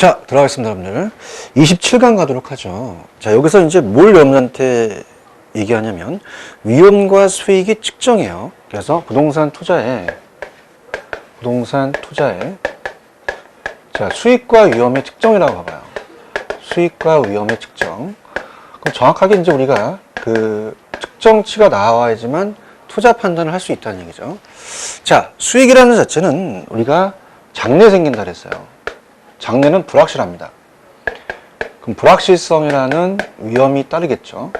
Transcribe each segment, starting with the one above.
자, 들어가겠습니다, 여러분들. 27강 가도록 하죠. 자, 여기서 이제 뭘 여러분한테 얘기하냐면, 위험과 수익이 측정해요. 그래서 부동산 투자에, 자, 수익과 위험의 측정이라고 봐봐요. 수익과 위험의 측정. 그럼 정확하게 이제 우리가 그 측정치가 나와야지만 투자 판단을 할 수 있다는 얘기죠. 자, 수익이라는 자체는 우리가 장래 생긴다 그랬어요. 장래는 불확실합니다. 그럼 불확실성이라는 위험이 따르겠죠.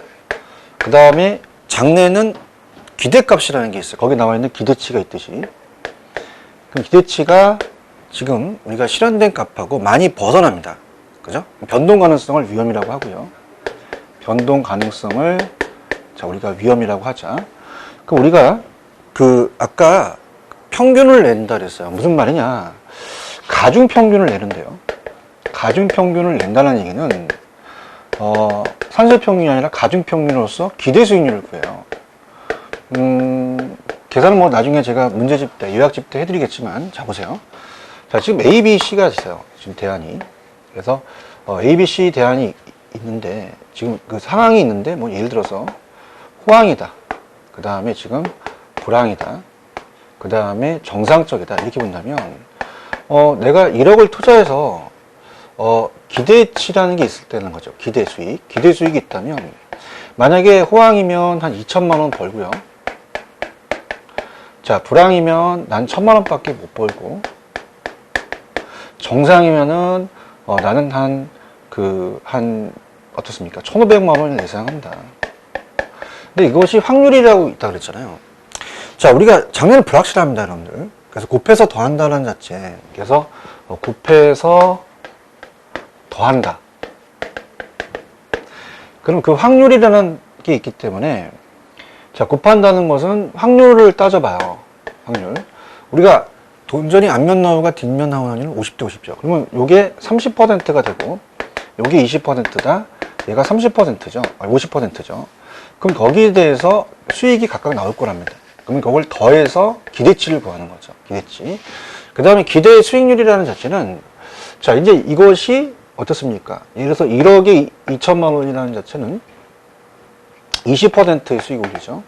그 다음에 장래는 기대값이라는 게 있어요. 거기 나와 있는 기대치가 있듯이. 그럼 기대치가 지금 우리가 실현된 값하고 많이 벗어납니다. 그죠? 변동 가능성을 위험이라고 하고요. 변동 가능성을 자, 우리가 위험이라고 하자. 그럼 우리가 아까 평균을 낸다 그랬어요. 무슨 말이냐? 가중평균을 내는데요. 가중평균을 낸다는 얘기는 산술평균이 아니라 가중평균으로서 기대수익률을 구해요. 계산은 뭐 나중에 제가 문제집 때, 요약집 때 해드리겠지만, 자, 보세요. 자, 지금 A, B, C가 있어요. 지금 대안이. 그래서 A, B, C 대안이 있는데, 지금 그 상황이 있는데, 뭐 예를 들어서 호황이다. 그 다음에 지금 불황이다. 그 다음에 정상적이다. 이렇게 본다면, 내가 1억을 투자해서, 기대치라는 게 있을 때는 거죠. 기대 수익. 기대 수익이 있다면, 만약에 호황이면 한 2천만 원 벌고요. 자, 불황이면 난 1,000만 원밖에 못 벌고, 정상이면은, 나는 어떻습니까? 1,500만 원을 예상한다. 근데 이것이 확률이라고 있다 그랬잖아요. 자, 우리가 장래는 불확실합니다, 여러분들. 그래서 곱해서 더한다는 자체. 그래서 곱해서 더한다. 그럼 그 확률이라는 게 있기 때문에, 자, 곱한다는 것은 확률을 따져봐요. 확률. 우리가 돈전이 앞면 나오가 뒷면 나오는 50대 50죠. 그러면 요게 30%가 되고, 요게 20%다. 얘가 30%죠. 50%죠. 그럼 거기에 대해서 수익이 각각 나올 거랍니다. 그러면 그걸 더해서 기대치를 구하는 거죠. 기대치. 그 다음에 기대 수익률이라는 자체는, 자, 이제 이것이 어떻습니까? 예를 들어서 1억에 2천만 원이라는 자체는 20%의 수익 올리죠.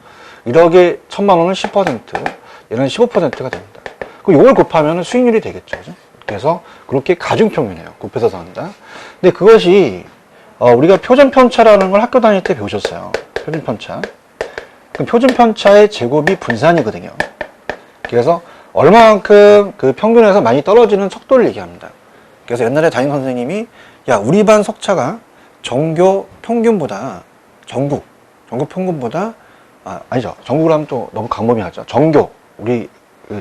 1억에 1,000만 원은 10%, 얘는 15%가 됩니다. 그럼 이걸 곱하면 수익률이 되겠죠. 그죠? 그래서 그렇게 가중평균이에요. 곱해서 더한다. 근데 그것이, 우리가 표준편차라는 걸 학교 다닐 때 배우셨어요. 표준편차. 그럼 표준편차의 제곱이 분산이거든요. 그래서 얼마만큼 그 평균에서 많이 떨어지는 속도를 얘기합니다. 그래서 옛날에 담임 선생님이, 야, 우리 반 속차가 전교 평균보다, 전국 평균보다, 아니죠. 전국으로 하면 또 너무 광범위하죠. 전교, 우리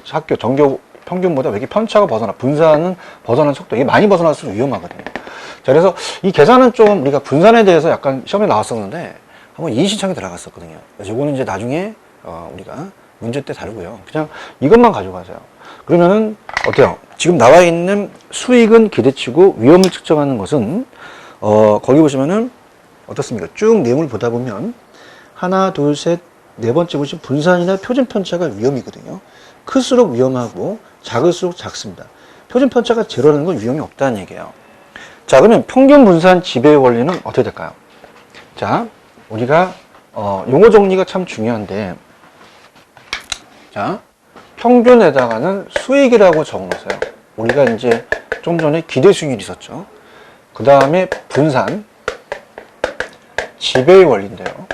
학교 전교 평균보다 왜 이렇게 편차가 분산은 벗어나는 속도, 이게 많이 벗어날수록 위험하거든요. 자, 그래서 이 계산은 좀 우리가 분산에 대해서 약간 시험에 나왔었는데, 한번 이인신청에 들어갔었거든요. 그래서 이거는 이제 나중에, 우리가 문제 때 다루고요. 그냥 이것만 가지고 가세요. 그러면은, 어때요? 지금 나와 있는 수익은 기대치고 위험을 측정하는 것은, 거기 보시면은, 어떻습니까? 쭉 내용을 보다 보면, 하나, 둘, 셋, 네 번째 보시면 분산이나 표준편차가 위험이거든요. 클수록 위험하고, 작을수록 작습니다. 표준편차가 제로라는 건 위험이 없다는 얘기예요. 자, 그러면 평균 분산 지배의 원리는 어떻게 될까요? 자, 우리가 용어 정리가 참 중요한데, 자, 평균에다가는 수익이라고 적어놓으세요. 우리가 이제 좀 전에 기대 수익률이 있었죠. 그 다음에 분산 지배의 원리인데요.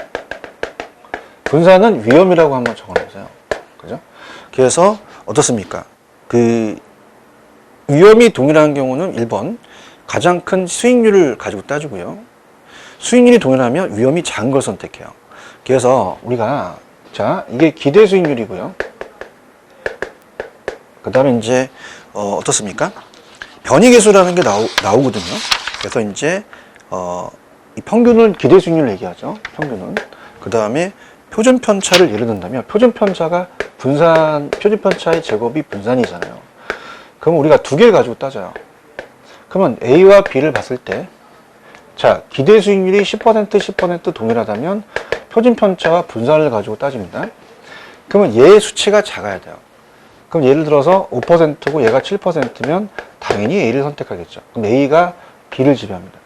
분산은 위험이라고 한번 적어놓으세요. 그죠? 그래서 어떻습니까? 위험이 동일한 경우는 1번 가장 큰 수익률을 가지고 따지고요. 수익률이 동일하면 위험이 작은 걸 선택해요. 그래서 우리가, 자, 이게 기대 수익률이고요. 그 다음에 이제, 어떻습니까? 변이계수라는 게 나오거든요. 그래서 이제, 이 평균은 기대 수익률을 얘기하죠. 평균은. 그 다음에 표준편차를 예를 든다면, 표준편차의 제곱이 분산이잖아요. 그럼 우리가 두 개를 가지고 따져요. 그러면 A와 B를 봤을 때, 자, 기대 수익률이 10% 동일하다면 표준편차와 분산을 가지고 따집니다. 그러면 얘의 수치가 작아야 돼요. 그럼 예를 들어서 5%고 얘가 7%면 당연히 A를 선택하겠죠. 그럼 A가 B를 지배합니다.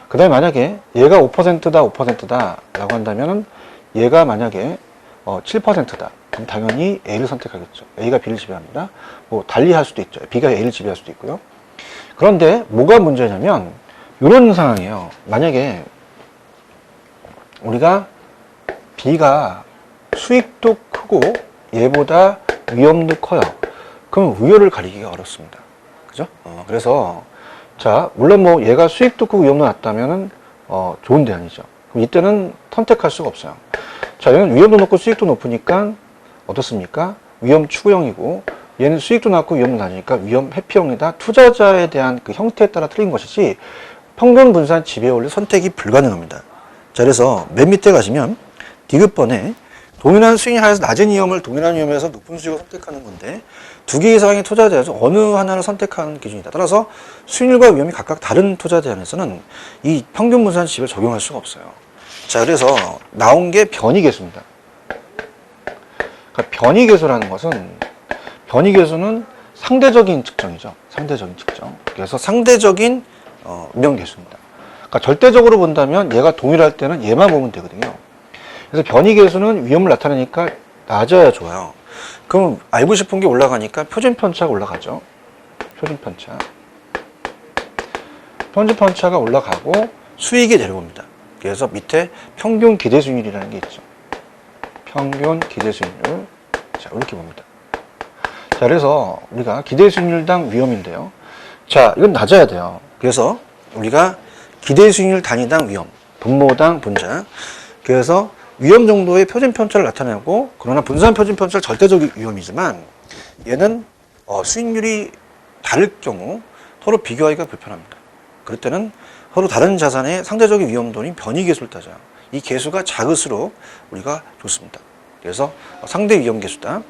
그 다음에 만약에 얘가 5%다, 5%다 라고 한다면은 얘가 만약에 7%다. 그럼 당연히 A를 선택하겠죠. A가 B를 지배합니다. 뭐 달리 할 수도 있죠. B가 A를 지배할 수도 있고요. 그런데 뭐가 문제냐면 이런 상황이에요. 만약에 우리가 B가 수익도 크고 얘보다 위험도 커요. 그럼 우열을 가리기가 어렵습니다. 그죠? 그래서 자, 물론 뭐 얘가 수익도 크고 위험도 낮다면은 좋은 대안이죠. 그럼 이때는 선택할 수가 없어요. 자, 얘는 위험도 높고 수익도 높으니까 어떻습니까? 위험 추구형이고 얘는 수익도 낮고 위험도 낮으니까 위험 회피형이다. 투자자에 대한 그 형태에 따라 틀린 것이지 평균 분산 지배 원리 선택이 불가능합니다. 자, 그래서 맨 밑에 가시면 디귿번에 동일한 수익이 하에서 낮은 위험을 동일한 위험에서 높은 수익을 선택하는 건데 두 개 이상의 투자 대안에서 어느 하나를 선택하는 기준이다. 따라서 수익률과 위험이 각각 다른 투자 대안에서는 이 평균 분산 지배를 적용할 수가 없어요. 자, 그래서 나온 게 변이계수입니다. 그러니까 변이계수라는 것은 변이계수는 상대적인 측정이죠. 상대적인 측정. 그래서 상대적인 운영계수입니다. 그러니까 절대적으로 본다면 얘가 동일할 때는 얘만 보면 되거든요. 그래서 변이계수는 위험을 나타내니까 낮아야 좋아요. 그럼 알고 싶은 게 올라가니까 표준편차가 올라가죠. 표준편차. 표준편차가 올라가고 수익이 내려옵니다. 그래서 밑에 평균 기대수익률이라는 게 있죠. 평균 기대수익률. 자, 이렇게 봅니다. 자, 그래서 우리가 기대수익률당 위험인데요. 자, 이건 낮아야 돼요. 그래서 우리가 기대수익률 단위당 위험, 분모당 분자. 그래서 위험 정도의 표준편차를 나타내고, 그러나 분산 표준편차는 절대적 위험이지만 얘는 수익률이 다를 경우 서로 비교하기가 불편합니다. 그럴 때는 서로 다른 자산의 상대적인 위험도인 변이계수를 따져요. 이 계수가 작을수록 우리가 좋습니다. 그래서 상대 위험 계수다.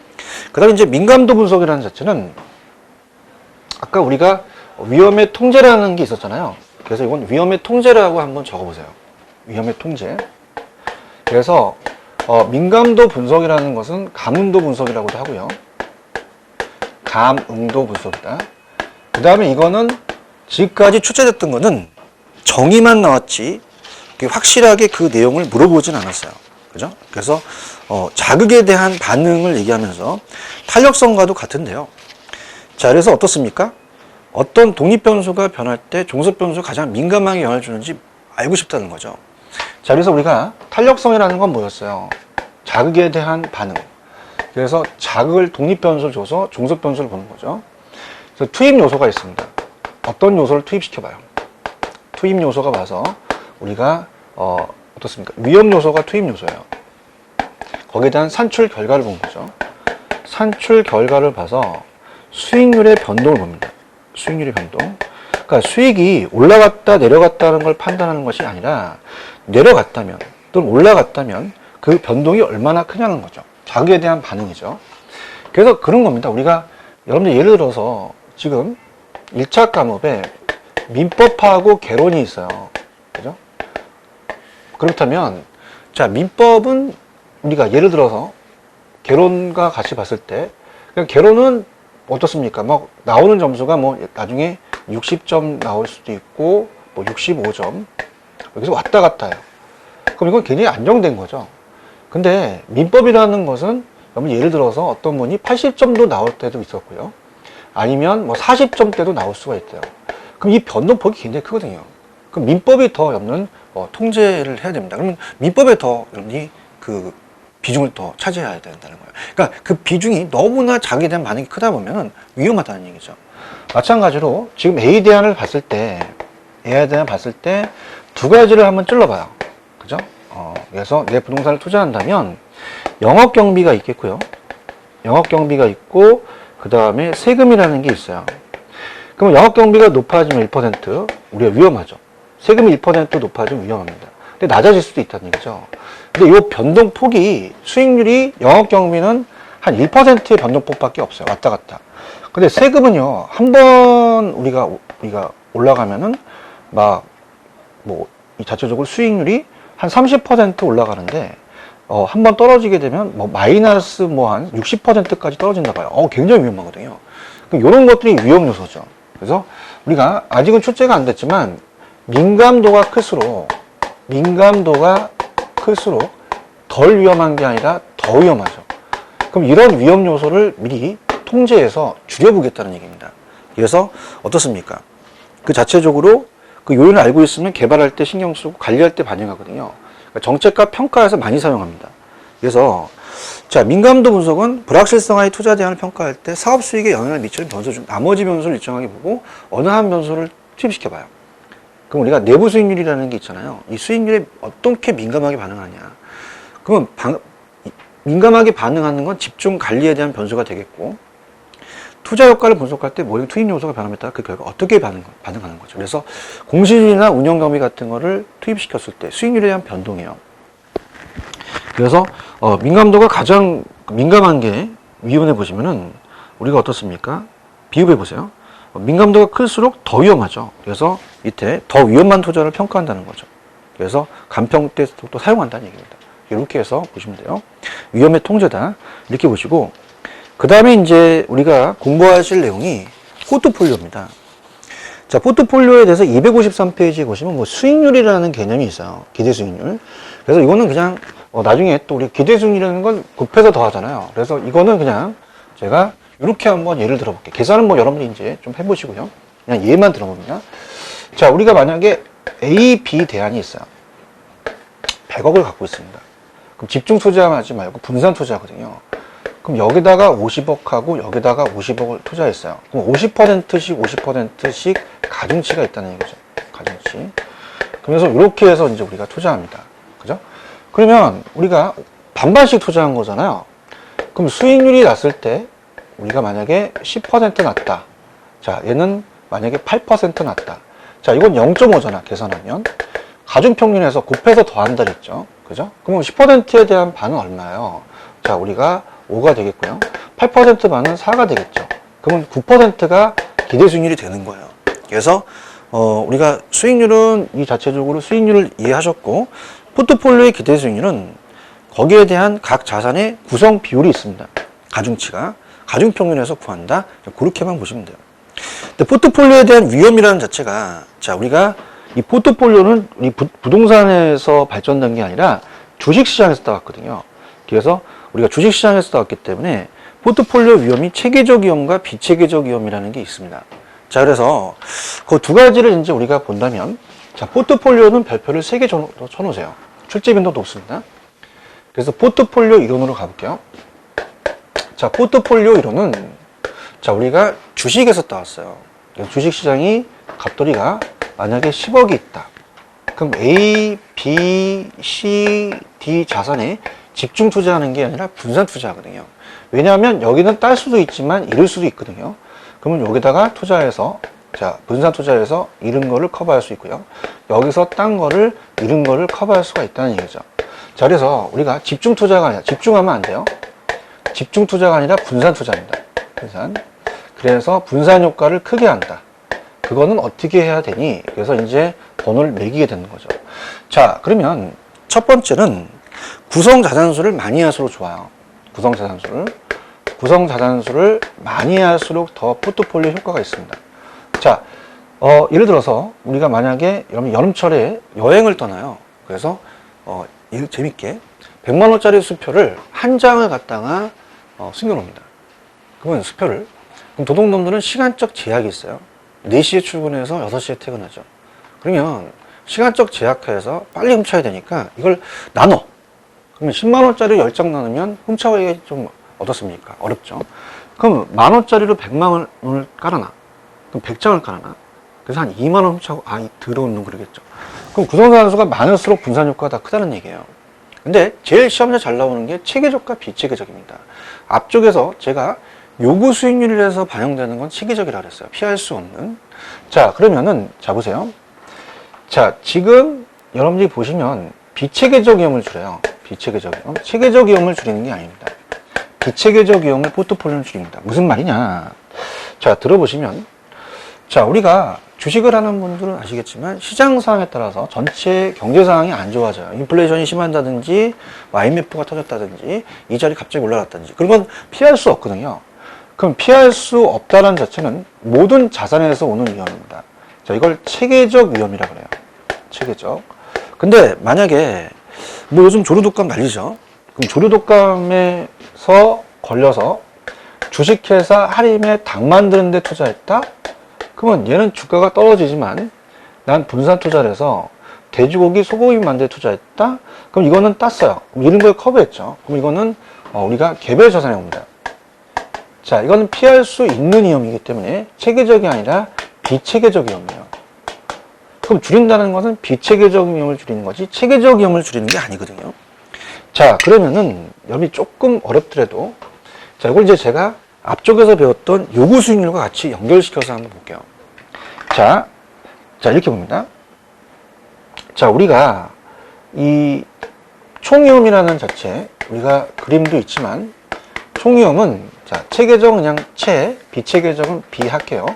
그 다음에 이제 민감도 분석이라는 자체는 아까 우리가 위험의 통제라는 게 있었잖아요. 그래서 이건 위험의 통제라고 한번 적어보세요. 위험의 통제. 그래서 민감도 분석이라는 것은 감응도 분석이라고도 하고요. 감응도 분석이다. 그 다음에 이거는 지금까지 출제됐던 거는 정의만 나왔지 확실하게 그 내용을 물어보진 않았어요. 그죠? 그래서 자극에 대한 반응을 얘기하면서 탄력성과도 같은데요. 자, 그래서 어떻습니까? 어떤 독립변수가 변할 때 종속변수가 가장 민감하게 영향을 주는지 알고 싶다는 거죠. 자, 그래서 우리가 탄력성이라는 건 뭐였어요? 자극에 대한 반응. 그래서 자극을 독립변수를 줘서 종속변수를 보는 거죠. 그래서 투입 요소가 있습니다. 어떤 요소를 투입시켜봐요. 투입 요소가 봐서 우리가 어떻습니까? 위험 요소가 투입 요소예요. 거기에 대한 산출 결과를 본 거죠. 산출 결과를 봐서 수익률의 변동을 봅니다. 수익률의 변동. 그러니까 수익이 올라갔다 내려갔다는 걸 판단하는 것이 아니라 내려갔다면 또는 올라갔다면 그 변동이 얼마나 크냐는 거죠. 자극에 대한 반응이죠. 그래서 그런 겁니다. 우리가 여러분들 예를 들어서 지금 1차 과목에 민법하고 개론이 있어요. 그죠? 그렇다면 자, 민법은 우리가 예를 들어서 개론과 같이 봤을 때 그냥 개론은 어떻습니까? 막 나오는 점수가 뭐 나중에 60점 나올 수도 있고 뭐 65점 여기서 왔다 갔다 해요. 그럼 이건 굉장히 안정된 거죠. 근데 민법이라는 것은 예를 들어서 어떤 분이 80점도 나올 때도 있었고요. 아니면 뭐 40점대도 나올 수가 있대요. 그럼 이 변동폭이 굉장히 크거든요. 그럼 민법이 더 여러분 통제를 해야 됩니다. 그러면 민법에 더 여러분이 그 비중을 더 차지해야 된다는 거예요. 그러니까 그 비중이 너무나 자기에 대한 반응이 크다 보면은 위험하다는 얘기죠. 마찬가지로 지금 A 대안을 봤을 때, A에 대한 봤을 때 두 가지를 한번 찔러봐요. 그죠? 그래서 내 부동산을 투자한다면 영업 경비가 있겠고요. 영업 경비가 있고 그 다음에 세금이라는 게 있어요. 그럼 영업 경비가 높아지면 1% 우리가 위험하죠. 세금이 1% 높아지면 위험합니다. 근데 낮아질 수도 있다는 얘기죠. 근데 이 변동폭이 수익률이 영업 경비는 한 1%의 변동폭밖에 없어요. 왔다 갔다. 근데 세금은요, 한 번 우리가 올라가면은 막 뭐 이 자체적으로 수익률이 한 30% 올라가는데 한번 떨어지게 되면 뭐 마이너스 뭐 한 60%까지 떨어진다 봐요. 굉장히 위험하거든요. 그럼 이런 것들이 위험 요소죠. 그래서 우리가 아직은 출제가 안 됐지만 민감도가 클수록 덜 위험한 게 아니라 더 위험하죠. 그럼 이런 위험 요소를 미리 통제해서 줄여보겠다는 얘기입니다. 그래서 어떻습니까? 그 자체적으로 그 요인을 알고 있으면 개발할 때 신경 쓰고 관리할 때 반영하거든요. 그러니까 정책과 평가에서 많이 사용합니다. 그래서 자, 민감도 분석은 불확실성의 투자 대안을 평가할 때 사업 수익에 영향을 미치는 변수 중 나머지 변수를 일정하게 보고 어느 한 변수를 투입시켜 봐요. 그럼 우리가 내부 수익률이라는 게 있잖아요. 이 수익률에 어떻게 민감하게 반응하냐. 그러면 민감하게 반응하는 건 집중 관리에 대한 변수가 되겠고, 투자 효과를 분석할 때 모든 투입 요소가 변함에 따라 그 결과 어떻게 반응하는 거죠. 그래서 공시지나 운영 경비 같은 거를 투입시켰을 때 수익률에 대한 변동이에요. 그래서 민감도가 가장 민감한 게 위험해 보시면은 우리가 어떻습니까? 비교해 보세요. 민감도가 클수록 더 위험하죠. 그래서 밑에 더 위험한 투자를 평가한다는 거죠. 그래서 간평 때도 사용한다는 얘기입니다. 이렇게 해서 보시면 돼요. 위험의 통제다. 이렇게 보시고, 그 다음에 이제 우리가 공부하실 내용이 포트폴리오입니다. 자, 포트폴리오에 대해서 253페이지에 보시면 뭐 수익률이라는 개념이 있어요. 기대 수익률. 그래서 이거는 그냥 나중에 또 우리 기대 수익률이라는 건 곱해서 더하잖아요. 그래서 이거는 그냥 제가 이렇게 한번 예를 들어볼게요. 계산은 뭐 여러분들이 이제 좀 해보시고요. 그냥 예만 들어보면. 자, 우리가 만약에 A, B 대안이 있어요. 100억을 갖고 있습니다. 그럼 집중 투자하지 말고 분산 투자하거든요. 그럼 여기다가 50억하고 여기다가 50억을 투자했어요. 그럼 50%씩 50%씩 가중치가 있다는 얘기죠. 가중치. 그래서 이렇게 해서 이제 우리가 투자합니다. 그죠? 그러면 우리가 반반씩 투자한 거잖아요. 그럼 수익률이 났을 때 우리가 만약에 10% 났다. 자, 얘는 만약에 8% 났다. 자, 이건 0.5잖아. 계산하면. 가중평균에서 곱해서 더한다 그랬죠. 그죠? 그러면 10%에 대한 반은 얼마예요? 자, 우리가 5가 되겠고요. 8% 반은 4가 되겠죠. 그러면 9%가 기대 수익률이 되는 거예요. 그래서 우리가 수익률은 이 자체적으로 수익률을 이해하셨고, 포트폴리오의 기대 수익률은 거기에 대한 각 자산의 구성 비율이 있습니다. 가중치가. 가중평균에서 구한다. 그렇게만 보시면 돼요. 근데 포트폴리오에 대한 위험이라는 자체가, 자, 우리가 이 포트폴리오는 이 부동산에서 발전된 게 아니라 주식시장에서 따왔거든요. 그래서 우리가 주식시장에서 따왔기 때문에 포트폴리오 위험이 체계적 위험과 비체계적 위험이라는 게 있습니다. 자, 그래서 그 두 가지를 이제 우리가 본다면, 자, 포트폴리오는 별표를 3개 쳐놓으세요. 출제 빈도도 높습니다. 그래서 포트폴리오 이론으로 가볼게요. 자, 포트폴리오 이론은, 자, 우리가 주식에서 따왔어요. 주식시장이 갑돌이가 만약에 10억이 있다. 그럼 A, B, C, D 자산에 집중 투자하는 게 아니라 분산 투자하거든요. 왜냐하면 여기는 딸 수도 있지만 잃을 수도 있거든요. 그러면 여기다가 투자해서, 자, 분산 투자해서 잃은 거를 커버할 수 있고요. 여기서 딴 거를 잃은 거를 커버할 수가 있다는 얘기죠. 자, 그래서 우리가 집중 투자가 아니라, 집중하면 안 돼요. 집중 투자가 아니라 분산 투자입니다. 분산. 그래서 분산 효과를 크게 한다. 그거는 어떻게 해야 되니? 그래서 이제 번호를 매기게 되는 거죠. 자, 그러면 첫 번째는 구성 자산수를 많이 할수록 좋아요. 구성 자산수를 많이 할수록 더 포트폴리오 효과가 있습니다. 자, 예를 들어서 우리가 만약에 여름철에 여행을 떠나요. 그래서 재밌게 100만 원짜리 수표를 한 장을 갖다가 숨겨놓습니다. 그러면 수표를, 그럼 도둑놈들은 시간적 제약이 있어요. 4시에 출근해서 6시에 퇴근하죠. 그러면 시간적 제약하에서 빨리 훔쳐야 되니까 이걸 나눠. 그러면 10만 원짜리 10장 나누면 훔쳐가기가 좀 어떻습니까? 어렵죠. 그럼 만 원짜리로 100만 원을 깔아놔. 그럼 100장을 깔아놔. 그래서 한 2만 원 훔쳐가고, 더러운 놈 그러겠죠. 그럼 구성자산수가 많을수록 분산 효과가 더 크다는 얘기예요. 근데 제일 시험에 잘 나오는 게 체계적과 비체계적입니다. 앞쪽에서 제가 요구 수익률이라서 반영되는 건 체계적이라고 그랬어요. 피할 수 없는. 자, 그러면은, 자, 보세요. 자, 지금 여러분들이 보시면 비체계적 위험을 줄여요. 비체계적 위험. 체계적 위험을 줄이는 게 아닙니다. 비체계적 위험을 포트폴리오는 줄입니다. 무슨 말이냐. 자, 들어보시면, 자, 우리가 주식을 하는 분들은 아시겠지만 시장 상황에 따라서 전체 경제 상황이 안 좋아져요. 인플레이션이 심한다든지 IMF가 터졌다든지 이자리 갑자기 올라갔다든지 그런 건 피할 수 없거든요. 그럼 피할 수 없다는 자체는 모든 자산에서 오는 위험입니다. 자, 이걸 체계적 위험이라고 그래요. 체계적. 근데 만약에 뭐 요즘 조류독감 난리죠. 그럼 조류독감에서 걸려서 주식회사 할인에 당 만드는 데 투자했다? 그러면 얘는 주가가 떨어지지만 난 분산 투자를 해서 돼지고기, 소고기 만드는 데 투자했다? 그럼 이거는 땄어요. 그럼 이런 걸 커버했죠. 그럼 이거는 우리가 개별 자산에 옵니다. 자, 이거는 피할 수 있는 위험이기 때문에 체계적이 아니라 비체계적 위험이에요. 그럼 줄인다는 것은 비체계적 위험을 줄이는 거지 체계적 위험을 줄이는 게 아니거든요. 자, 그러면은 위험이 조금 어렵더라도 자, 이걸 이제 제가 앞쪽에서 배웠던 요구 수익률과 같이 연결시켜서 한번 볼게요. 자, 이렇게 봅니다. 자, 우리가 이 총위험이라는 자체, 우리가 그림도 있지만, 총위험은, 자, 체계적은 그냥 비체계적은 비할게요.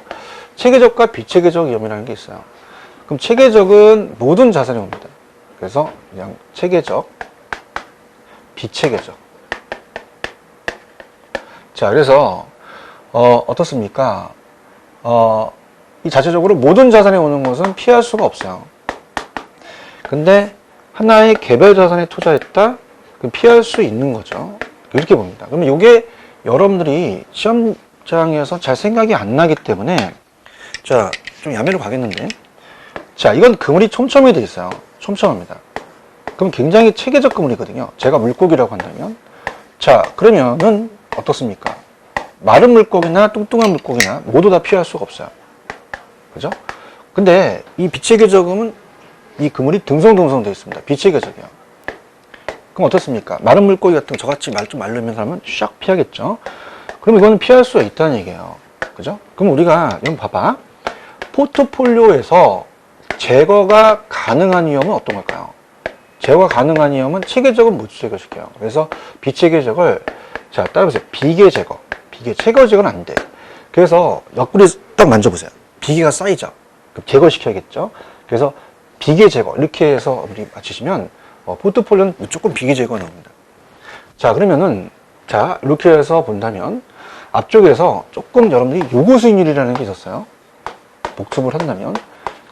체계적과 비체계적 위험이라는 게 있어요. 그럼 체계적은 모든 자산이 옵니다. 그래서 그냥 체계적, 비체계적. 자, 그래서, 어떻습니까? 이 자체적으로 모든 자산에 오는 것은 피할 수가 없어요. 근데 하나의 개별 자산에 투자했다? 그럼 피할 수 있는 거죠. 이렇게 봅니다. 그러면 이게 여러분들이 시험장에서 잘 생각이 안 나기 때문에, 자, 좀 야매로 가겠는데. 자, 이건 그물이 촘촘히 돼 있어요. 촘촘합니다. 그럼 굉장히 체계적 그물이거든요. 제가 물고기라고 한다면. 자, 그러면은, 어떻습니까? 마른 물고기나 뚱뚱한 물고기나 모두 다 피할 수가 없어요. 그죠? 근데 이 비체계적은 이 그물이 듬성듬성 되어 있습니다. 비체계적이요. 그럼 어떻습니까? 마른 물고기 같은 거 저같이 좀 마르면 사람은 샥 피하겠죠? 그럼 이거는 피할 수가 있다는 얘기예요. 그죠? 그럼 우리가 이건 봐봐. 포트폴리오에서 제거가 가능한 위험은 어떤 걸까요? 제거가 가능한 위험은 체계적은 못 제거시켜요. 그래서 비체계적을 자, 따라보세요. 비계 제거. 체계 제거는 안 돼. 그래서 옆구리 딱 만져보세요. 비계가 쌓이죠. 그럼 제거시켜야겠죠. 그래서 비계 제거 이렇게 해서 우리 맞추시면 포트폴리오는 무조건 비계 제거가 나옵니다. 자, 그러면은 자, 이렇게 해서 본다면 앞쪽에서 조금 여러분들이 요구 수익률이라는 게 있었어요. 복습을 한다면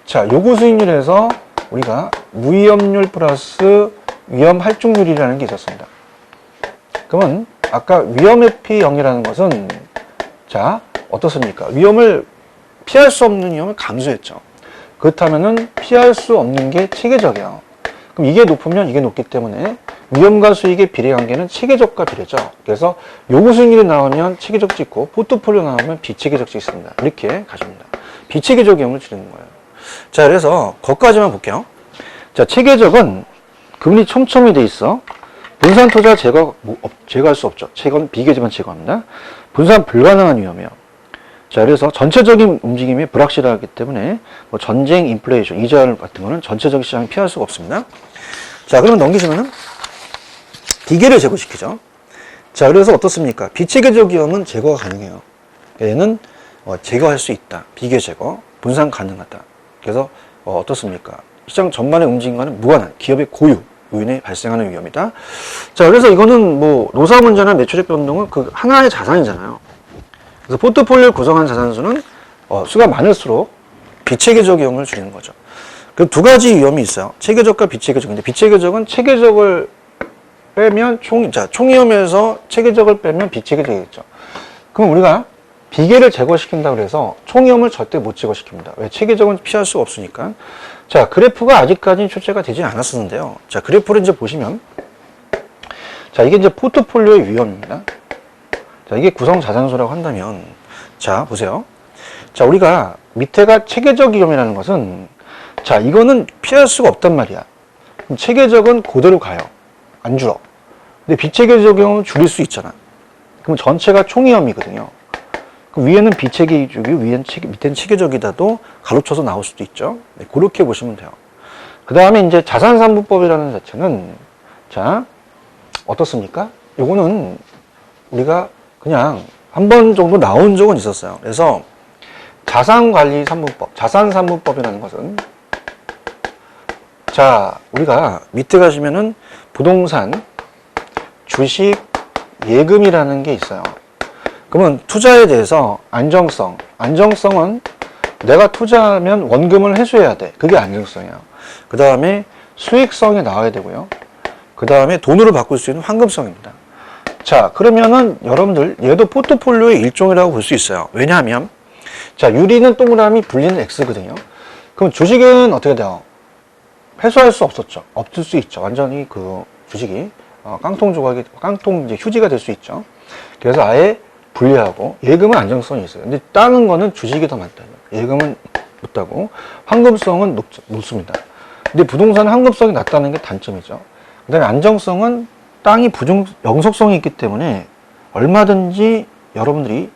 자, 요구 수익률에서 우리가 무위험률 플러스 위험 할증률이라는 게 있었습니다. 그러면 아까 위험 회피 0이라는 것은 자, 어떻습니까? 위험을 피할 수 없는 위험을 감수했죠. 그렇다면은 피할 수 없는 게 체계적이에요. 그럼 이게 높으면 이게 높기 때문에 위험과 수익의 비례 관계는 체계적과 비례죠. 그래서 요구 수익률이 나오면 체계적 찍고 포트폴리오 나오면 비체계적 찍습니다. 이렇게 가집니다. 비체계적 위험을 줄이는 거예요. 자, 그래서 거기까지만 볼게요. 자, 체계적은 그물이 촘촘히 돼 있어. 분산 투자 제거할 수 없죠. 체거는 비계지만 제거합니다. 분산 불가능한 위험이에요. 자, 그래서 전체적인 움직임이 불확실하기 때문에 뭐 전쟁, 인플레이션, 이자 같은 거는 전체적인 시장을 피할 수가 없습니다. 자, 그러면 넘기시면은 비계를 제거시키죠. 자, 그래서 어떻습니까? 비체계적 위험은 제거가 가능해요. 얘는 제거할 수 있다. 비계 제거, 분산 가능하다. 그래서 어떻습니까? 시장 전반의 움직임과는 무관한 기업의 고유 요인에 발생하는 위험이다. 자, 그래서 이거는 뭐 노사 문제나 매출액 변동은 그 하나의 자산이잖아요. 그래서 포트폴리오를 구성한 자산수는 수가 많을수록 비체계적 위험을 줄이는 거죠. 그 두 가지 위험이 있어요. 체계적과 비체계적인데 비체계적은 체계적을 빼면 총위험에서 체계적을 빼면 비체계적이겠죠. 그럼 우리가 비계를 제거시킨다고 해서 총위험을 절대 못 제거시킵니다. 왜? 체계적은 피할 수가 없으니까. 자, 그래프가 아직까지 출제가 되지 않았었는데요. 자, 그래프를 이제 보시면 자, 이게 이제 포트폴리오의 위험입니다. 자, 이게 구성 자산수라고 한다면 자, 보세요. 자, 우리가 밑에가 체계적 위험이라는 것은 자, 이거는 피할 수가 없단 말이야. 그럼 체계적은 그대로 가요. 안 줄어. 근데 비체계적 위험은 줄일 수 있잖아. 그럼 전체가 총위험이거든요. 그 위에는 비체계적이고 밑에는 체계적이다도 가로쳐서 나올 수도 있죠. 네, 그렇게 보시면 돼요. 그 다음에 이제 자산삼분법이라는 자체는 자, 어떻습니까? 요거는 우리가 그냥 한 번 정도 나온 적은 있었어요. 그래서 자산관리 3분법, 자산 3분법이라는 것은, 자, 우리가 밑에 가시면은 부동산, 주식, 예금이라는 게 있어요. 그러면 투자에 대해서 안정성은 내가 투자하면 원금을 회수해야 돼. 그게 안정성이에요. 그 다음에 수익성이 나와야 되고요. 그 다음에 돈으로 바꿀 수 있는 황금성입니다. 자, 그러면은 여러분들 얘도 포트폴리오의 일종이라고 볼 수 있어요. 왜냐하면 자, 유리는 동그라미, 분리는 X거든요. 그럼 주식은 어떻게 돼요? 회수할 수 없었죠. 없을 수 있죠. 완전히 그 주식이 깡통 조각이, 깡통 이제 휴지가 될 수 있죠. 그래서 아예 분리하고, 예금은 안정성이 있어요. 근데 다른 거는 주식이 더 많다. 예금은 높다고, 황금성은 높습니다. 근데 부동산은 황금성이 낮다는 게 단점이죠. 그 다음에 안정성은 땅이 영속성이 있기 때문에 얼마든지 여러분들이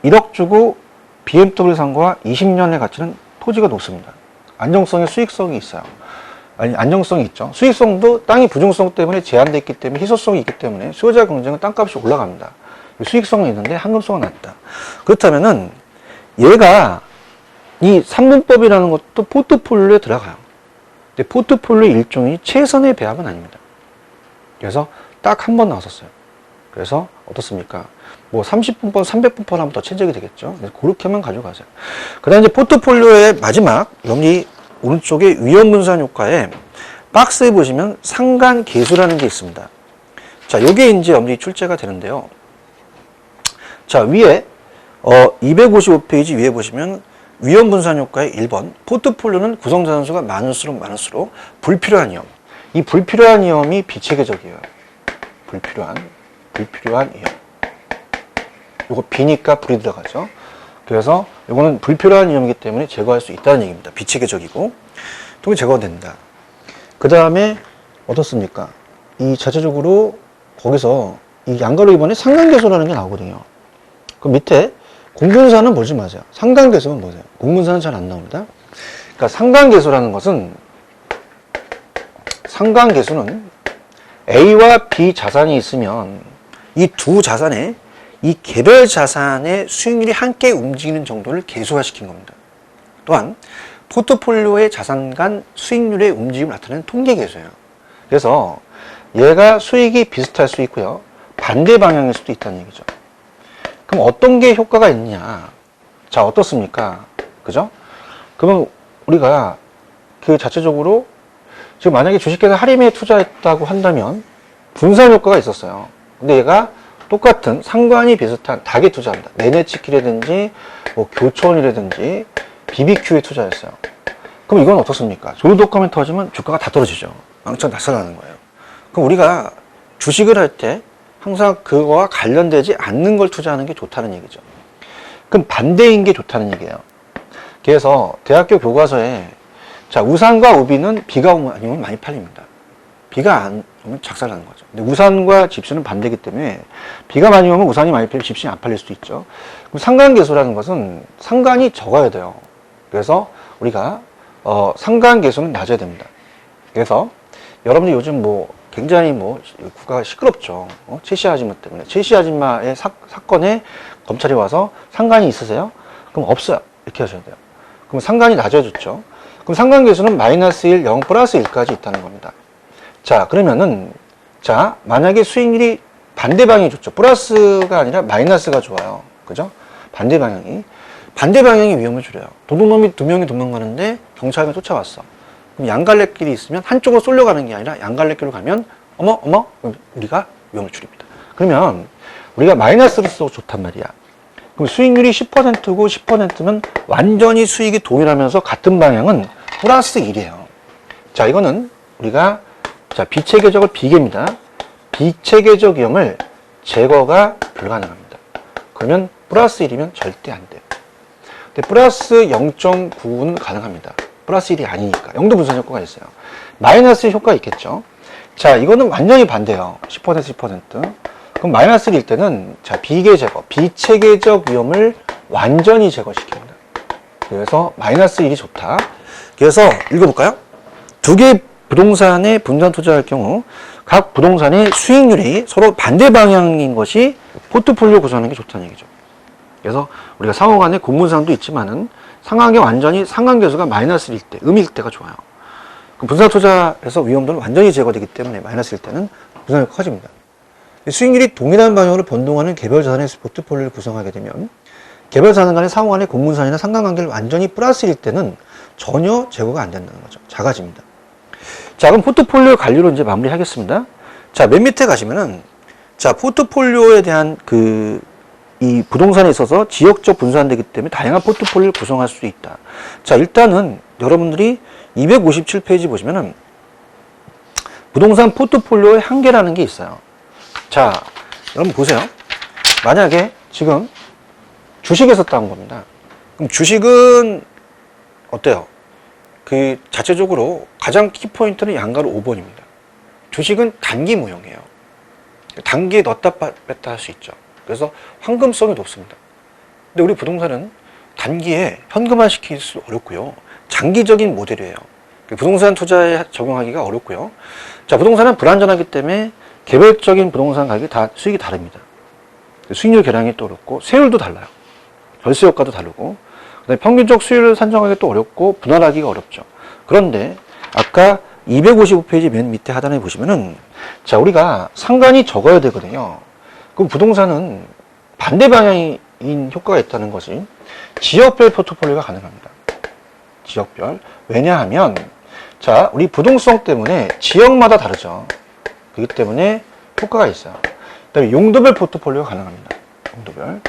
1억 주고 BMW 산 거와 20년의 가치는 토지가 높습니다. 안정성에 수익성이 있어요. 아니, 안정성이 있죠. 수익성도 땅이 부정성 때문에 제한되어 있기 때문에 희소성이 있기 때문에 수요자 경쟁은 땅값이 올라갑니다. 수익성은 있는데 황금성은 낮다. 그렇다면은 얘가 이 3분법이라는 것도 포트폴리오에 들어가요. 근데 포트폴리오 일종이 최선의 배합은 아닙니다. 그래서 딱 한 번 나왔었어요. 그래서 어떻습니까? 뭐 30분법, 300분법 하면 더 최적이 되겠죠. 그래서 그렇게만 가져가세요. 그 다음에 이제 포트폴리오의 마지막, 여기 오른쪽에 위험분산 효과에 박스에 보시면 상관계수라는 게 있습니다. 자, 요게 이제 여러분들이 출제가 되는데요. 자, 위에 255페이지 위에 보시면 위험분산 효과의 1번, 포트폴리오는 구성자산수가 많을수록 불필요한 위험. 이 불필요한 위험이 비체계적이에요. 불필요한 위험. 요거 비니까 불이 들어가죠. 그래서 요거는 불필요한 위험이기 때문에 제거할 수 있다는 얘기입니다. 비체계적이고 또 제거가 된다. 그 다음에 어떻습니까? 이 자체적으로 거기서 이 양가로 이번에 상관계수라는 게 나오거든요. 그 밑에 공분사는 보지 마세요. 상관계수는 보세요. 공분사는 잘 안 나옵니다. 그러니까 상관계수라는 것은, 상관계수는 A와 B 자산이 있으면 이 두 자산의, 이 개별 자산의 수익률이 함께 움직이는 정도를 계수화시킨 겁니다. 또한 포트폴리오의 자산 간 수익률의 움직임을 나타내는 통계계수예요. 그래서 얘가 수익이 비슷할 수 있고요. 반대 방향일 수도 있다는 얘기죠. 그럼 어떤 게 효과가 있느냐? 자, 어떻습니까? 그죠? 그러면 우리가 그 자체적으로 지금 만약에 주식회사 할인에 투자했다고 한다면 분산 효과가 있었어요. 근데 얘가 똑같은 상관이 비슷한 닭에 투자한다. 네네치킨이라든지 뭐 교촌이라든지 BBQ에 투자했어요. 그럼 이건 어떻습니까? 조도독감에 터지면 주가가 다 떨어지죠. 왕창 낙살나는 거예요. 그럼 우리가 주식을 할 때 항상 그거와 관련되지 않는 걸 투자하는 게 좋다는 얘기죠. 그럼 반대인 게 좋다는 얘기예요. 그래서 대학교 교과서에 자, 우산과 우비는 비가 아니면 많이 팔립니다. 비가 안 오면 작살나는 거죠. 근데 우산과 집시는 반대이기 때문에 비가 많이 오면 우산이 많이 팔리고 집시는 안 팔릴 수도 있죠. 그럼 상관계수라는 것은 상관이 적어야 돼요. 그래서 우리가 상관계수는 낮아야 됩니다. 그래서 여러분들 요즘 뭐 굉장히 뭐 국가가 시끄럽죠. 최씨 아줌마 때문에. 최씨 아줌마의 사건에 검찰이 와서 상관이 있으세요? 그럼 없어요. 이렇게 하셔야 돼요. 그럼 상관이 낮아졌죠. 그럼 상관계수는 마이너스 1, 0, 플러스 1까지 있다는 겁니다. 자, 그러면은, 자, 만약에 수익률이 반대 방향이 좋죠. 플러스가 아니라 마이너스가 좋아요. 그죠? 반대 방향이. 반대 방향이 위험을 줄여요. 도둑놈이 2명이 도망가는데 경찰이 쫓아왔어. 그럼 양갈래길이 있으면 한쪽으로 쏠려가는 게 아니라 양갈래길로 가면 어머 우리가 위험을 줄입니다. 그러면 우리가 마이너스로서 좋단 말이야. 그럼 수익률이 10%고 10%면 완전히 수익이 동일하면서 같은 방향은 플러스 1이에요. 자, 이거는 우리가 자, 비체계적을 비계입니다. 비체계적 위험을 제거가 불가능합니다. 그러면 플러스 1이면 절대 안 돼요. 근데 플러스 0.9는 가능합니다. 플러스 1이 아니니까. 영도 분산 효과가 있어요. 마이너스 효과가 있겠죠. 자, 이거는 완전히 반대예요. 10%. 그럼 마이너스 1일 때는 자, 비계 제거, 비체계적 위험을 완전히 제거시킵니다. 그래서 마이너스 1이 좋다. 그래서 읽어볼까요? 두 개 부동산에 분산 투자할 경우 각 부동산의 수익률이 서로 반대 방향인 것이 포트폴리오 구성하는 게 좋다는 얘기죠. 그래서 우리가 상호간에 공분상도 있지만은 상하게 완전히 상관계수가 마이너스일 때, 음일 때가 좋아요. 그럼 분산 투자에서 위험도는 완전히 제거되기 때문에 마이너스일 때는 분산효과가 커집니다. 수익률이 동일한 방향으로 변동하는 개별 자산의 포트폴리오를 구성하게 되면 개별 자산 간의 상호간의 공분산이나 상관관계를 완전히 플러스일 때는 전혀 제거가 안 된다는 거죠. 작아집니다. 자, 그럼 포트폴리오 관리로 이제 마무리하겠습니다. 자, 맨 밑에 가시면은 자, 포트폴리오에 대한 이 부동산에 있어서 지역적 분산되기 때문에 다양한 포트폴리오를 구성할 수 있다. 자, 일단은 여러분들이 257페이지 보시면은 부동산 포트폴리오의 한계라는 게 있어요. 자, 여러분 보세요. 만약에 지금 주식에서 따온 겁니다. 그럼 주식은 어때요? 자체적으로 가장 키포인트는 양가로 5번입니다. 주식은 단기 무형이에요. 단기에 넣었다 뺐다 할 수 있죠. 그래서 황금성이 높습니다. 근데 우리 부동산은 단기에 현금화 시킬 수 어렵고요. 장기적인 모델이에요. 부동산 투자에 적용하기가 어렵고요. 자, 부동산은 불안전하기 때문에 개별적인 부동산 가격이 다 수익이 다릅니다. 수익률 계량이 또 어렵고 세율도 달라요. 절세 효과도 다르고 그다음에 평균적 수익률을 산정하기 또 어렵고 분할하기가 어렵죠. 그런데 아까 255페이지 맨 밑에 하단에 보시면은 자, 우리가 상관이 적어야 되거든요. 그럼 부동산은 반대 방향인 효과가 있다는 것이 지역별 포트폴리오가 가능합니다. 지역별. 왜냐하면 자, 우리 부동성 때문에 지역마다 다르죠. 그렇기 때문에 효과가 있어요. 그다음에 용도별 포트폴리오가 가능합니다. 용도별.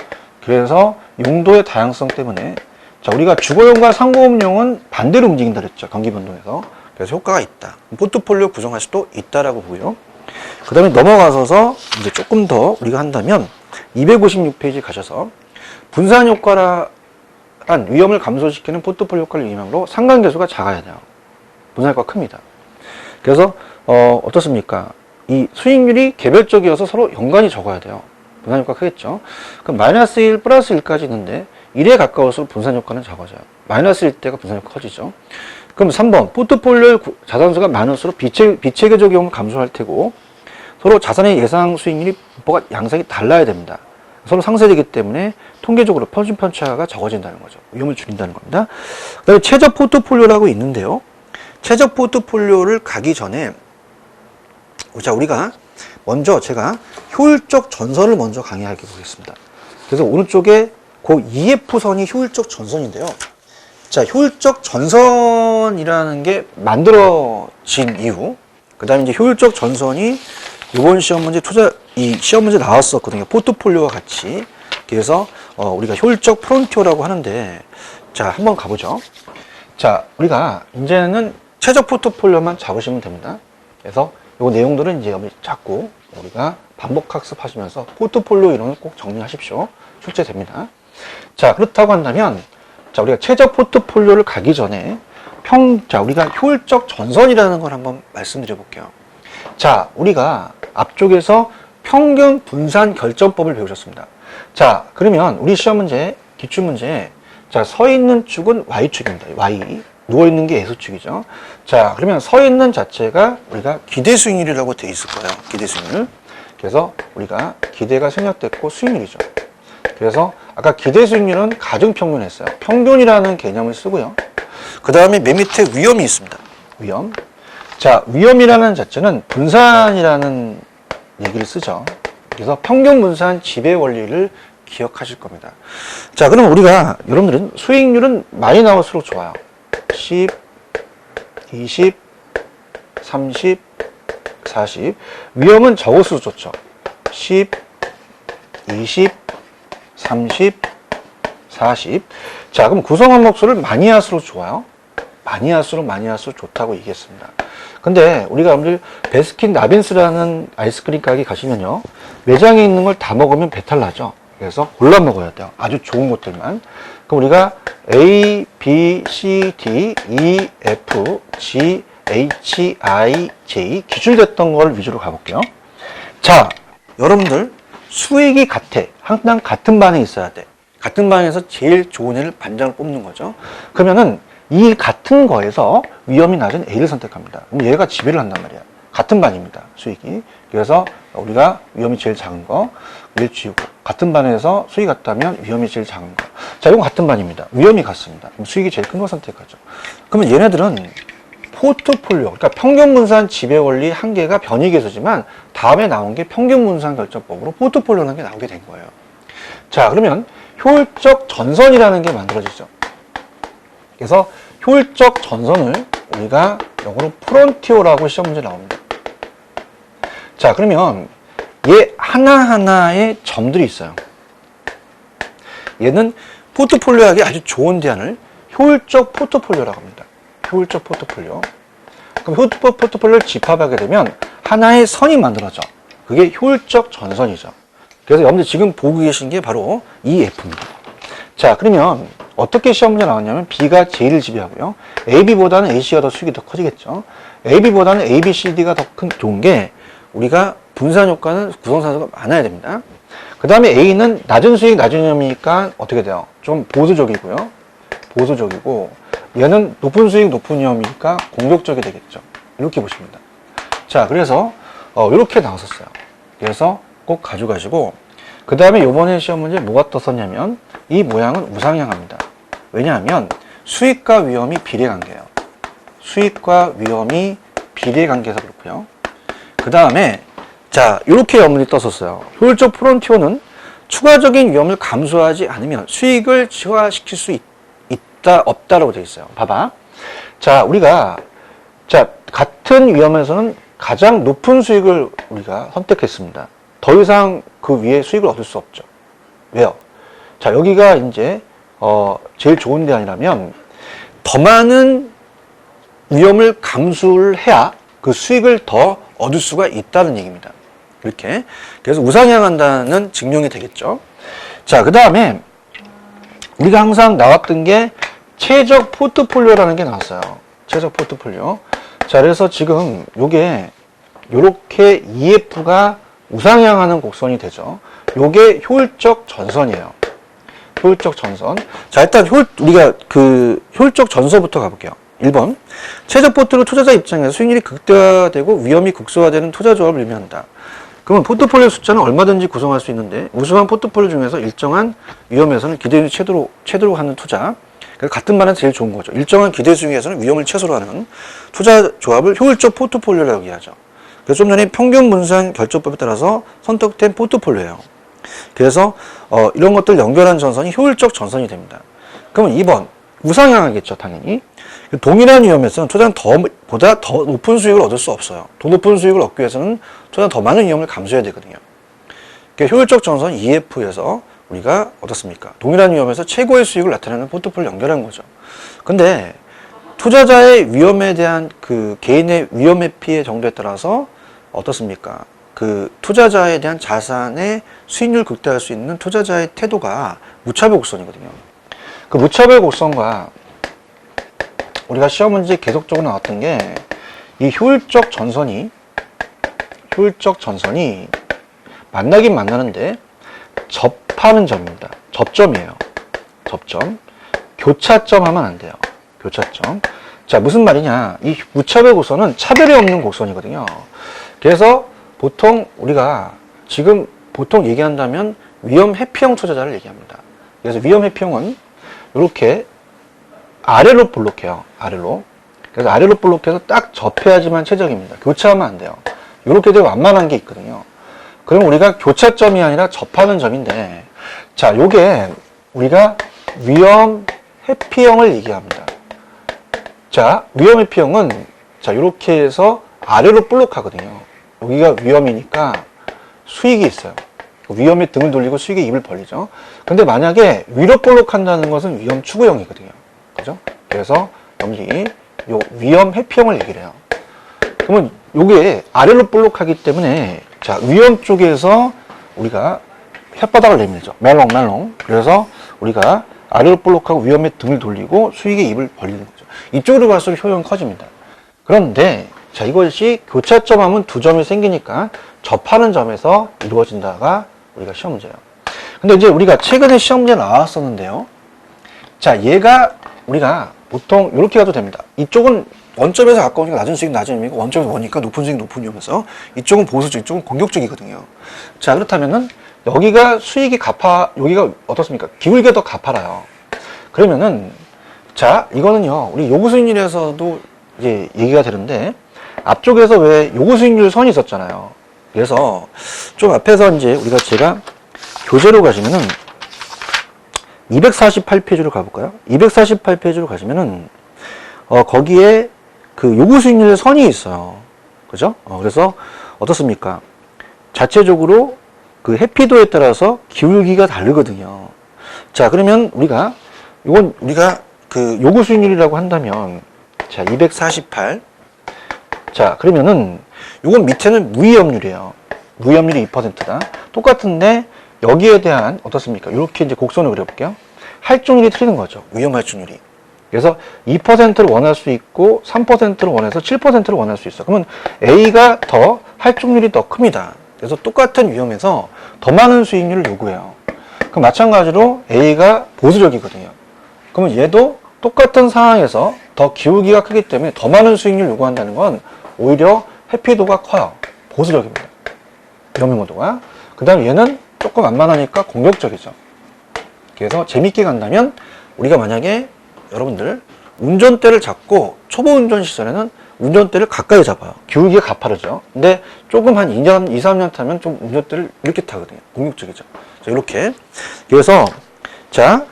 그래서 용도의 다양성 때문에 자, 우리가 주거용과 상공업용은 반대로 움직인다 그랬죠. 경기 변동에서. 그래서 효과가 있다. 포트폴리오 구성할 수도 있다라고 보고요. 그 다음에 넘어가서 이제 조금 더 우리가 한다면 256페이지 가셔서 분산 효과란 위험을 감소시키는 포트폴리오 효과를 의미하므로 상관계수가 작아야 돼요. 분산 효과가 큽니다. 그래서 어떻습니까? 이 수익률이 개별적이어서 서로 연관이 적어야 돼요. 분산 효과가 크겠죠. 그럼 마이너스 1, 플러스 1까지 있는데 1에 가까울수록 분산 효과는 적어져요. 마이너스 1대가 분산 효과가 커지죠. 그럼 3번 포트폴리오 자산수가 많을수록 비체계적 위험을 감소할 테고 서로 자산의 예상 수익률이 분포가 양상이 달라야 됩니다. 서로 상쇄되기 때문에 통계적으로 편차가 적어진다는 거죠. 위험을 줄인다는 겁니다. 그 다음에 최적 포트폴리오라고 있는데요. 최적 포트폴리오를 가기 전에 자, 우리가 먼저 제가 효율적 전선을 먼저 강의해 보겠습니다. 그래서 오른쪽에 그 EF선이 효율적 전선인데요. 자, 효율적 전선이라는 게 만들어진 이유, 그 다음에 이제 효율적 전선이 이번 시험 문제 이 시험 문제 나왔었거든요. 포트폴리오와 같이. 그래서 우리가 효율적 프론티어라고 하는데, 자, 한번 가보죠. 자, 우리가 이제는 최적 포트폴리오만 잡으시면 됩니다. 그래서 이 내용들은 이제 잡고 우리가 반복 학습하시면서 포트폴리오 이론을 꼭 정리하십시오. 출제됩니다. 자, 그렇다고 한다면 자, 우리가 최적 포트폴리오를 가기 전에 우리가 효율적 전선이라는 걸 한번 말씀드려 볼게요. 자, 우리가 앞쪽에서 평균 분산 결정법을 배우셨습니다. 자, 그러면 우리 시험 문제, 기출 문제, 자, 서 있는 축은 Y축입니다. Y. 누워 있는 게 X축이죠. 자, 그러면 서 있는 자체가 우리가 기대 수익률이라고 되어 있을 거예요. 기대 수익률. 그래서 우리가 기대가 생략됐고 수익률이죠. 그래서 아까 기대 수익률은 가중평균 했어요. 평균이라는 개념을 쓰고요. 그 다음에 맨 밑에 위험이 있습니다. 위험. 자, 위험이라는 자체는 분산이라는 얘기를 쓰죠. 그래서 평균 분산 지배 원리를 기억하실 겁니다. 자, 그럼 우리가 여러분들은 수익률은 많이 나올수록 좋아요. 10, 20, 30, 40. 위험은 적을수록 좋죠. 10, 20, 30, 40. 자, 그럼 구성 항목수를 많이 할수록 좋아요. 많이 할수록 좋다고 얘기했습니다. 근데 우리가 여러분들 베스킨 라빈스라는 아이스크림 가게 가시면요. 매장에 있는 걸 다 먹으면 배탈 나죠. 그래서 골라 먹어야 돼요. 아주 좋은 것들만. 그럼 우리가 A, B, C, D, E, F, G, H, I, J 기출됐던 걸 위주로 가볼게요. 자, 여러분들 수익이 같아. 항상 같은 반에 있어야 돼. 같은 반에서 제일 좋은 애를 반장을 뽑는 거죠. 그러면은 이 같은 거에서 위험이 낮은 A를 선택합니다. 그럼 얘가 지배를 한단 말이야. 같은 반입니다. 수익이. 그래서 우리가 위험이 제일 작은 거 일치우고 같은 반에서 수익이 같다면 위험이 제일 작은 거. 자, 이건 같은 반입니다. 위험이 같습니다. 그럼 수익이 제일 큰 거 선택하죠. 그러면 얘네들은 포트폴리오, 그러니까 평균분산 지배원리 한계가 변이계수지만 다음에 나온 게 평균분산 결정법으로 포트폴리오라는 게 나오게 된 거예요. 자, 그러면 효율적 전선이라는 게 만들어지죠. 그래서 효율적 전선을 우리가 영어로 프론티어라고 시험 문제 나옵니다. 자, 그러면 얘 하나하나의 점들이 있어요. 얘는 포트폴리오하기 아주 좋은 대안을 효율적 포트폴리오라고 합니다. 효율적 포트폴리오. 그럼 효율적 포트폴리오를 집합하게 되면 하나의 선이 만들어져. 그게 효율적 전선이죠. 그래서 여러분들 지금 보고 계신 게 바로 이 F입니다. 자, 그러면 어떻게 시험 문제 나왔냐면 B가 J를 지배하고요. AB보다는 AC가 더 수익이 더 커지겠죠. AB보다는 ABCD가 더 좋은 게 우리가 분산 효과는 구성산수가 많아야 됩니다. 그 다음에 A는 낮은 수익, 낮은 위험이니까 어떻게 돼요? 좀 보수적이고요. 보수적이고 얘는 높은 수익, 높은 위험이니까 공격적이 되겠죠. 이렇게 보십니다. 자, 그래서 이렇게 나왔었어요. 그래서 꼭 가져가시고 그 다음에 이번에 시험 문제 뭐가 떴었냐면 이 모양은 우상향합니다. 왜냐하면 수익과 위험이 비례관계예요. 수익과 위험이 비례관계에서 그렇고요. 그 다음에 자, 이렇게 여문이 떴었어요. 효율적 프론티어는 추가적인 위험을 감수하지 않으면 수익을 최화시킬 수 있다, 없다라고 되어 있어요. 봐봐. 자, 우리가 같은 위험에서는 가장 높은 수익을 우리가 선택했습니다. 더 이상 그 위에 수익을 얻을 수 없죠. 왜요? 자, 여기가 이제 제일 좋은 대안이라면 더 많은 위험을 감수를 해야 그 수익을 더 얻을 수가 있다는 얘기입니다. 이렇게. 그래서 우상향한다는 증명이 되겠죠. 자, 그 다음에 우리가 항상 나왔던 게 최적 포트폴리오라는 게 나왔어요. 최적 포트폴리오. 자, 그래서 지금 요게 요렇게 EF가 우상향하는 곡선이 되죠. 요게 효율적 전선이에요. 효율적 전선. 자, 일단 우리가 그 효율적 전선부터 가볼게요. 1번. 최적 포트로 투자자 입장에서 수익률이 극대화되고 위험이 극소화되는 투자 조합을 의미한다. 그러면 포트폴리오 숫자는 얼마든지 구성할 수 있는데 우수한 포트폴리오 중에서 일정한 위험에서는 기대율 최대로 하는 투자. 같은 말은 제일 좋은 거죠. 일정한 기대 수익에서는 위험을 최소로 하는 투자 조합을 효율적 포트폴리오라고 얘기하죠. 그래서 좀 전에 평균 분산 결정법에 따라서 선택된 포트폴리오예요. 그래서 이런 것들 연결한 전선이 효율적 전선이 됩니다. 그러면 2번 우상향하겠죠, 당연히. 동일한 위험에서는 투자는 보다 더 높은 수익을 얻을 수 없어요. 더 높은 수익을 얻기 위해서는 투자는 더 많은 위험을 감수해야 되거든요. 그러니까 효율적 전선 EF에서 우리가 어떻습니까? 동일한 위험에서 최고의 수익을 나타내는 포트폴리오 연결한 거죠. 근데 투자자의 위험에 대한 그 개인의 위험 회피의 정도에 따라서 어떻습니까? 그 투자자에 대한 자산의 수익률 극대화할 수 있는 투자자의 태도가 무차별 곡선이거든요. 그 무차별 곡선과 우리가 시험 문제 계속적으로 나왔던 게 이 효율적 전선이 만나긴 만나는데 접하는 점입니다. 접점이에요. 접점. 교차점 하면 안 돼요. 교차점. 자, 무슨 말이냐. 이 무차별 곡선은 차별이 없는 곡선이거든요. 그래서 보통 우리가 지금 보통 얘기한다면 위험 회피형 투자자를 얘기합니다. 그래서 위험 회피형은 이렇게 아래로 볼록해요. 아래로. 그래서 아래로 볼록해서 딱 접해야지만 최적입니다. 교차하면 안 돼요. 이렇게 되게 완만한 게 있거든요. 그럼 우리가 교차점이 아니라 접하는 점인데, 자, 요게 우리가 위험 회피형을 얘기합니다. 자, 위험 회피형은 자, 이렇게 해서 아래로 볼록하거든요. 여기가 위험이니까 수익이 있어요. 위험에 등을 돌리고 수익에 입을 벌리죠. 근데 만약에 위로 볼록한다는 것은 위험 추구형이거든요. 그죠? 그래서 여기 요 위험 회피형을 얘기를 해요. 그러면 요게 아래로 볼록하기 때문에 자, 위험 쪽에서 우리가 혓바닥을 내밀죠. 말롱말롱. 그래서 우리가 아래로 볼록하고 위험에 등을 돌리고 수익에 입을 벌리는 거죠. 이쪽으로 갈수록 효용이 커집니다. 그런데 자, 이것이 교차점 하면 두 점이 생기니까 접하는 점에서 이루어진다가 우리가 시험 문제예요. 근데 이제 우리가 최근에 시험 문제 나왔었는데요. 자, 얘가 우리가 보통 이렇게 가도 됩니다. 이쪽은 원점에서 가까우니까 낮은 수익 낮은 의미고 원점에서 머니까 높은 수익 높은 의미면서 이쪽은 보수적, 이쪽은 공격적이거든요. 자, 그렇다면은 여기가 수익이 여기가 어떻습니까? 기울게 더 가파라요. 그러면은 자, 이거는요, 우리 요구 수익률에서도 이제 얘기가 되는데 앞쪽에서 왜 요구 수익률 선이 있었잖아요. 그래서 좀 앞에서 이제 제가 교재로 가시면은 248페이지로 가볼까요? 248페이지로 가시면은 거기에 그 요구 수익률 선이 있어요. 그죠? 그래서 어떻습니까? 자체적으로 그 해피도에 따라서 기울기가 다르거든요. 자, 그러면 이건 우리가 그 요구 수익률이라고 한다면, 자, 248. 자, 그러면은 이건 밑에는 무위험률이에요. 무위험률이 2%다. 똑같은데 여기에 대한 어떻습니까? 이렇게 이제 곡선을 그려볼게요. 할증률이 틀리는 거죠. 위험 할증률이. 그래서 2%를 원할 수 있고 3%를 원해서 7%를 원할 수 있어. 그러면 A가 더 할증률이 더 큽니다. 그래서 똑같은 위험에서 더 많은 수익률을 요구해요. 그럼 마찬가지로 A가 보수적이거든요. 그러면 얘도 똑같은 상황에서 더 기울기가 크기 때문에 더 많은 수익률을 요구한다는 건 오히려 해피도가 커요. 보수적입니다. 위험도가. 그 다음에 얘는 조금 완만하니까 공격적이죠. 그래서 재밌게 간다면 우리가 만약에 여러분들 운전대를 잡고 초보 운전 시절에는 운전대를 가까이 잡아요. 기울기가 가파르죠. 근데 조금 한 2년, 2, 3년 타면 좀 운전대를 이렇게 타거든요. 공격적이죠. 자, 이렇게. 그래서 자,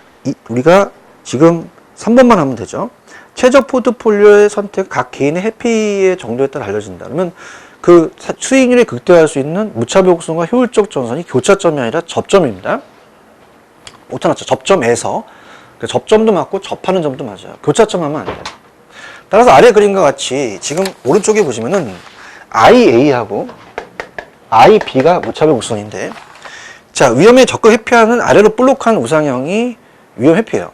우리가 지금 3번만 하면 되죠. 최적 포트폴리오의 선택, 각 개인의 해피의 정도에 따라 달려진다. 그러면 그 수익률이 극대화할 수 있는 무차별 곡선과 효율적 전선이 교차점이 아니라 접점입니다. 오타났죠. 접점에서. 접점도 맞고 접하는 점도 맞아요. 교차점 하면 안 돼요. 따라서 아래 그림과 같이 지금 오른쪽에 보시면은 IA하고 IB가 무차별 곡선인데, 자, 위험에 적극 회피하는 아래로 볼록한 우상형이 위험 회피예요.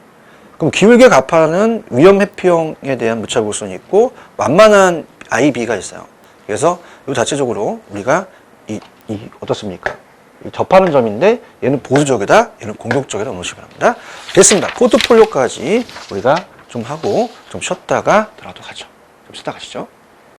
그럼 기울게 가파는 위험 회피형에 대한 무차별 곡선이 있고 완만한 IB가 있어요. 그래서 이 자체적으로 우리가 어떻습니까? 접하는 점인데 얘는 보수적이다, 얘는 공격적이다 놓으시기 바랍니다. 됐습니다. 포트폴리오까지 우리가 좀 하고 좀 쉬었다가 들어가도록 하죠. 좀 쉬다 가시죠.